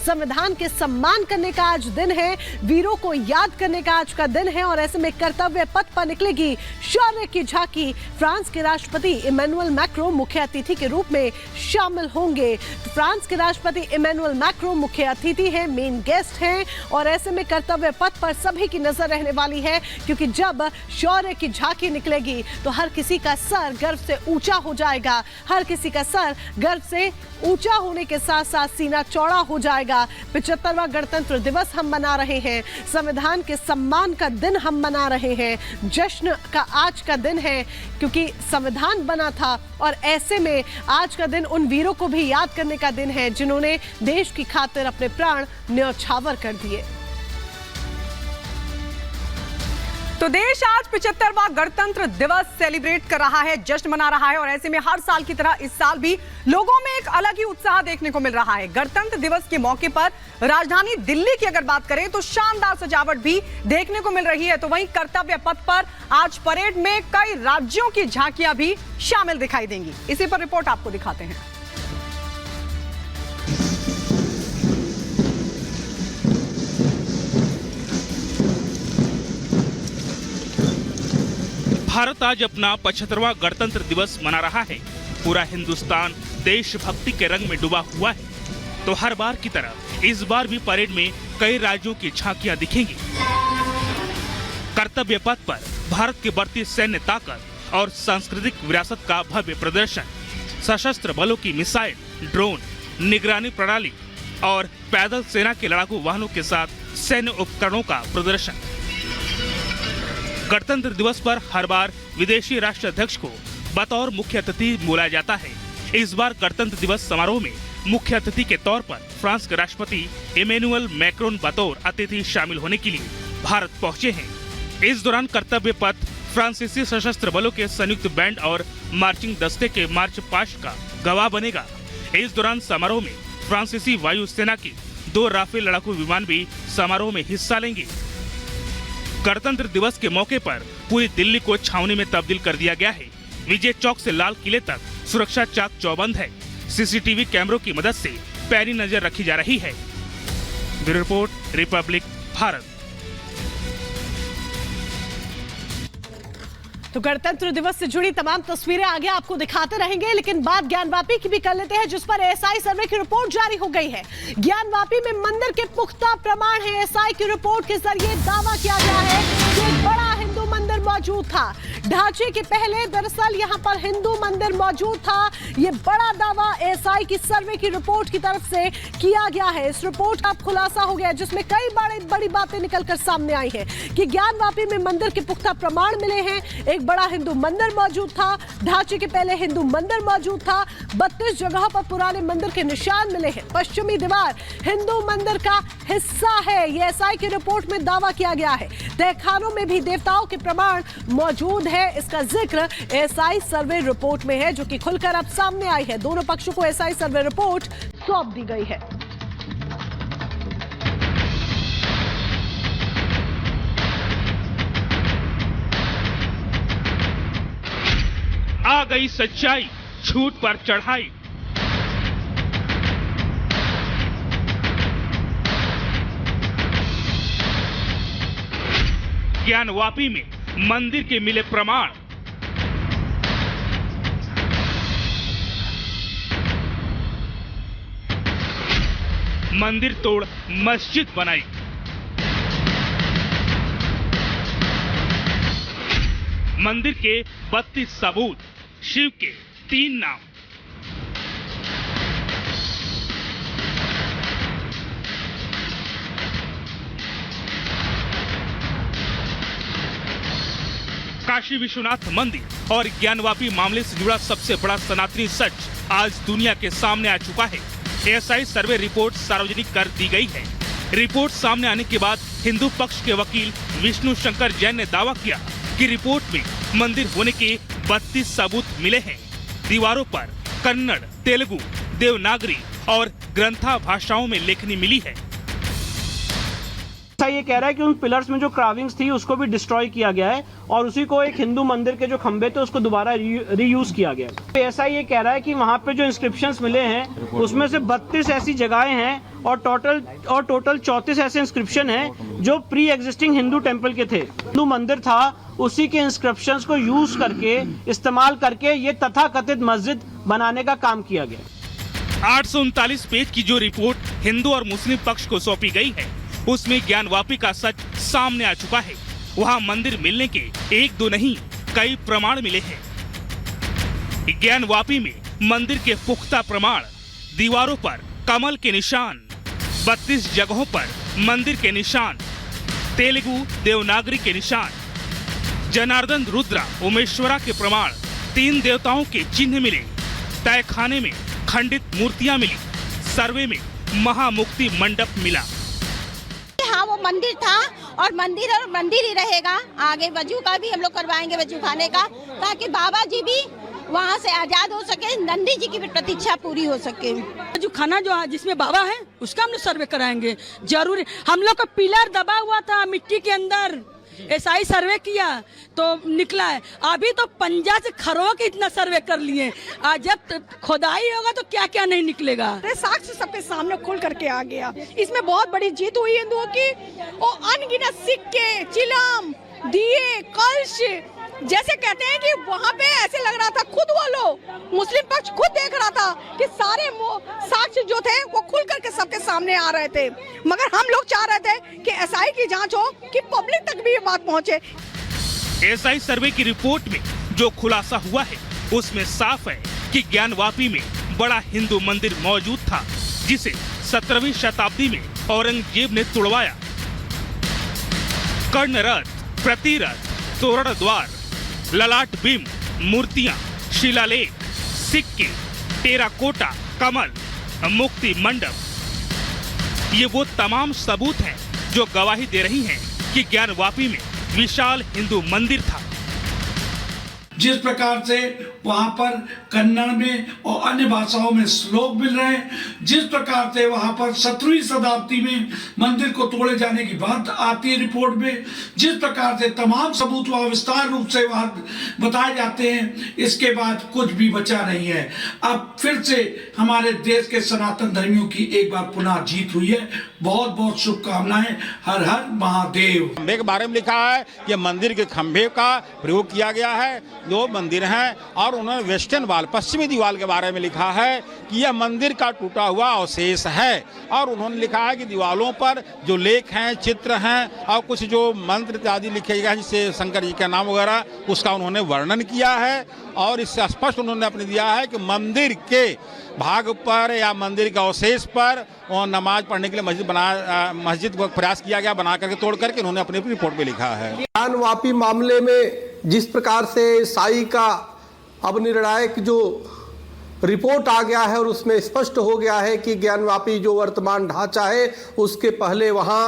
संविधान के सम्मान करने का आज दिन है, वीरों को याद करने का आज का दिन है और ऐसे में कर्तव्य पथ पर निकलेगी शौर्य की झांकी। फ्रांस के राष्ट्रपति इमैनुअल मैक्रो मुख्य अतिथि के रूप में शामिल होंगे। फ्रांस के राष्ट्रपति इमैनुअल मैक्रो मुख्य अतिथि हैं, मेन गेस्ट हैं और ऐसे में कर्तव्य पथ पर सभी की नजर रहने वाली है, क्योंकि जब शौर्य की झांकी निकलेगी तो हर किसी का सर गर्व से ऊंचा हो जाएगा। हर किसी का सर गर्व से ऊंचा होने के साथ साथ सीना चौड़ा हो जाएगा। 75वां गणतंत्र दिवस हम मना रहे हैं, संविधान के सम्मान का दिन हम मना रहे हैं। जश्न का आज का दिन है क्योंकि संविधान बना था और ऐसे में आज का दिन उन वीरों को भी याद करने का दिन है जिन्होंने देश की खातिर अपने प्राण न्यौछावर कर दिए। तो देश आज 75वां गणतंत्र दिवस सेलिब्रेट कर रहा है, जश्न मना रहा है और ऐसे में हर साल की तरह इस साल भी लोगों में एक अलग ही उत्साह देखने को मिल रहा है। गणतंत्र दिवस के मौके पर राजधानी दिल्ली की अगर बात करें तो शानदार सजावट भी देखने को मिल रही है। तो वहीं कर्तव्य पथ पर आज परेड में कई राज्यों की झांकियां भी शामिल दिखाई देंगी। इसी पर रिपोर्ट आपको दिखाते हैं। भारत आज अपना 75वां गणतंत्र दिवस मना रहा है। पूरा हिंदुस्तान देशभक्ति के रंग में डूबा हुआ है। तो हर बार की तरह इस बार भी परेड में कई राज्यों की झांकियां दिखेंगी। कर्तव्य पथ पर भारत की बढ़ती सैन्य ताकत और सांस्कृतिक विरासत का भव्य प्रदर्शन, सशस्त्र बलों की मिसाइल, ड्रोन, निगरानी प्रणाली और पैदल सेना के लड़ाकू वाहनों के साथ सैन्य उपकरणों का प्रदर्शन। गणतंत्र दिवस पर हर बार विदेशी राष्ट्राध्यक्ष को बतौर मुख्य अतिथि बुलाया जाता है। इस बार गणतंत्र दिवस समारोह में मुख्य अतिथि के तौर पर फ्रांस के राष्ट्रपति इमैनुअल मैक्रोन बतौर अतिथि शामिल होने के लिए भारत पहुंचे हैं। इस दौरान कर्तव्य पथ फ्रांसीसी सशस्त्र बलों के संयुक्त बैंड और मार्चिंग दस्ते के मार्च पास्ट का गवाह बनेगा। इस दौरान समारोह में फ्रांसीसी वायुसेना की 2 राफेल लड़ाकू विमान भी समारोह में हिस्सा लेंगे। गणतंत्र दिवस के मौके पर पूरी दिल्ली को छावनी में तब्दील कर दिया गया है। विजय चौक से लाल किले तक सुरक्षा चाक चौबंद है। सीसीटीवी कैमरों की मदद से पैनी नजर रखी जा रही है। Bureau report, Republic Bharat. तो गणतंत्र दिवस से जुड़ी तमाम तस्वीरें आगे आपको दिखाते रहेंगे, लेकिन बात ज्ञानवापी की भी कर लेते हैं, जिस पर एएसआई सर्वे की रिपोर्ट जारी हो गई है। ज्ञानवापी में मंदिर के पुख्ता प्रमाण है। एएसआई की रिपोर्ट के जरिए दावा किया गया है कि एक बड़ा हिंदू मंदिर मौजूद था। ढांचे के पहले दरअसल यहां पर हिंदू मंदिर मौजूद था। ये बड़ा दावा एएसआई की सर्वे की रिपोर्ट की तरफ से किया गया है। इस रिपोर्ट का खुलासा हो गया जिसमें कई बड़ी बातें निकलकर सामने आई है कि ज्ञानवापी में मंदिर के पुख्ता प्रमाण मिले हैं। एक बड़ा हिंदू मंदिर मौजूद था। ढांचे के पहले हिंदू मंदिर मौजूद था। 32 जगहों पर पुराने मंदिर के निशान मिले हैं। पश्चिमी दीवार हिंदू मंदिर का हिस्सा है। ये एएसआई की रिपोर्ट में दावा किया गया है। तहखानों में भी देवताओं के प्रमाण मौजूद है। इसका जिक्र एएसआई सर्वे रिपोर्ट में है, जो कि खुलकर अब सामने आई है। दोनों पक्षों को एएसआई सर्वे रिपोर्ट सौंप दी गई है। आ गई सच्चाई, झूठ पर चढ़ाई। ज्ञानवापी में मंदिर के मिले प्रमाण। मंदिर तोड़ मस्जिद बनाई। मंदिर के 32 सबूत, शिव के 3 नाम। काशी विश्वनाथ मंदिर और ज्ञानवापी मामले से जुड़ा सबसे बड़ा सनातनी सच आज दुनिया के सामने आ चुका है। एएसआई सर्वे रिपोर्ट सार्वजनिक कर दी गई है। रिपोर्ट सामने आने के बाद हिंदू पक्ष के वकील विष्णु शंकर जैन ने दावा किया कि रिपोर्ट में मंदिर होने के 32 सबूत मिले हैं। दीवारों पर कन्नड़, तेलुगु, देवनागरी और ग्रंथा भाषाओं में लेखनी मिली है। ये कह रहा है कि उन पिलर्स में जो कार्विंग्स थी उसको भी डिस्ट्रॉय किया गया है और उसी को एक हिंदू मंदिर के जो खंबे थे उसको दोबारा रीयूज किया गया है। ऐसा ये कह रहा है कि वहाँ पे जो इंस्क्रिप्शंस मिले हैं उसमें से 32 ऐसी जगहें हैं और टोटल 34 ऐसे इंस्क्रिप्शन हैं जो प्री एग्जिस्टिंग हिंदू टेम्पल के थे। हिंदू मंदिर था उसी के इंस्क्रिप्शंस को यूज करके इस्तेमाल करके ये तथाकथित मस्जिद बनाने का काम किया गया। 839 पेज की जो रिपोर्ट हिंदू और मुस्लिम पक्ष को सौंपी गई है उसमें ज्ञानवापी का सच सामने आ चुका है। वहाँ मंदिर मिलने के एक दो नहीं कई प्रमाण मिले हैं। ज्ञानवापी में मंदिर के पुख्ता प्रमाण, दीवारों पर कमल के निशान, 32 जगहों पर मंदिर के निशान, तेलुगु देवनागरी के निशान, जनार्दन रुद्रा उमेश्वरा के प्रमाण, 3 देवताओं के चिन्ह मिले, तहखाने में खंडित मूर्तियां मिली, सर्वे में महामुक्ति मंडप मिला। हाँ, वो मंदिर था और मंदिर ही रहेगा। आगे वजू का भी हम लोग करवाएंगे, वजू खाने का, ताकि बाबा जी भी वहाँ से आजाद हो सके, नंदी जी की भी प्रतीक्षा पूरी हो सके। वजू खाना जो है जिसमें बाबा है उसका हम लोग सर्वे कराएंगे जरूरी। हम लोग का पिलर दबा हुआ था मिट्टी के अंदर, ऐसा ही सर्वे किया तो निकला है। अभी तो पंजा से खरो के इतना सर्वे कर लिए, जब खुदाई होगा तो क्या क्या नहीं निकलेगा। साक्ष्य सबके सामने खुल करके आ गया। इसमें बहुत बड़ी जीत हुई हिंदुओं की। वो अनगिनत सिक्के, चिलम, दिए, कलश, जैसे कहते हैं कि वहाँ पे ऐसे लग रहा था खुद वो लोग मुस्लिम पक्ष खुद देख रहा था कि सारे साक्ष्य जो थे वो खुल करके सबके सामने आ रहे थे। मगर हम लोग चाह रहे थे कि एसआई की जांच हो, कि पब्लिक तक भी ये बात पहुँचे। एसआई सर्वे की रिपोर्ट में जो खुलासा हुआ है उसमें साफ है कि ज्ञानवापी में बड़ा हिंदू मंदिर मौजूद था जिसे 17वीं शताब्दी में औरंगजेब ने तुड़वाया। कर्णरथ, प्रतिरथ, तोरण द्वार, ललाट बिंब, मूर्तियां, शिलालेख, सिक्के, टेराकोटा, कमल, मुक्ति मंडप, ये वो तमाम सबूत हैं जो गवाही दे रही हैं कि ज्ञानवापी में विशाल हिंदू मंदिर था। जिस प्रकार से वहाँ पर कन्नड़ में और अन्य भाषाओं में श्लोक मिल रहे हैं, जिस प्रकार से वहाँ पर 17वीं शताब्दी में मंदिर को तोड़े जाने की बात आती है रिपोर्ट में, जिस प्रकार से तमाम सबूत वहाँ विस्तार रूप से वहाँ बताए जाते हैं, इसके बाद कुछ भी बचा नहीं है। अब फिर से हमारे देश के सनातन धर्मियों की एक बार पुनः जीत हुई है। बहुत बहुत शुभकामनाएं। हर हर महादेव। खंभे के बारे में लिखा है कि मंदिर के खंभे का प्रयोग किया गया है, दो मंदिर हैं, और उन्होंने वेस्टर्न वाल, पश्चिमी दीवार के बारे में लिखा है कि यह मंदिर का टूटा हुआ अवशेष है, और उन्होंने लिखा है कि दीवारों पर जो लेख हैं, चित्र हैं और कुछ जो मंत्र इत्यादि लिखे गए हैं जिससे शंकर जी का नाम वगैरह, उसका उन्होंने वर्णन किया है। और इससे स्पष्ट उन्होंने अपने दिया है कि मंदिर के भाग पर या मंदिर के अवशेष पर और नमाज पढ़ने के लिए मस्जिद को प्रयास किया गया बना करके, तोड़ करके उन्होंने अपनी रिपोर्ट में लिखा है। ज्ञानवापी मामले में जिस प्रकार से साई का अब निर्णायक जो रिपोर्ट आ गया है और उसमें स्पष्ट हो गया है कि ज्ञानवापी जो वर्तमान ढांचा है उसके पहले वहाँ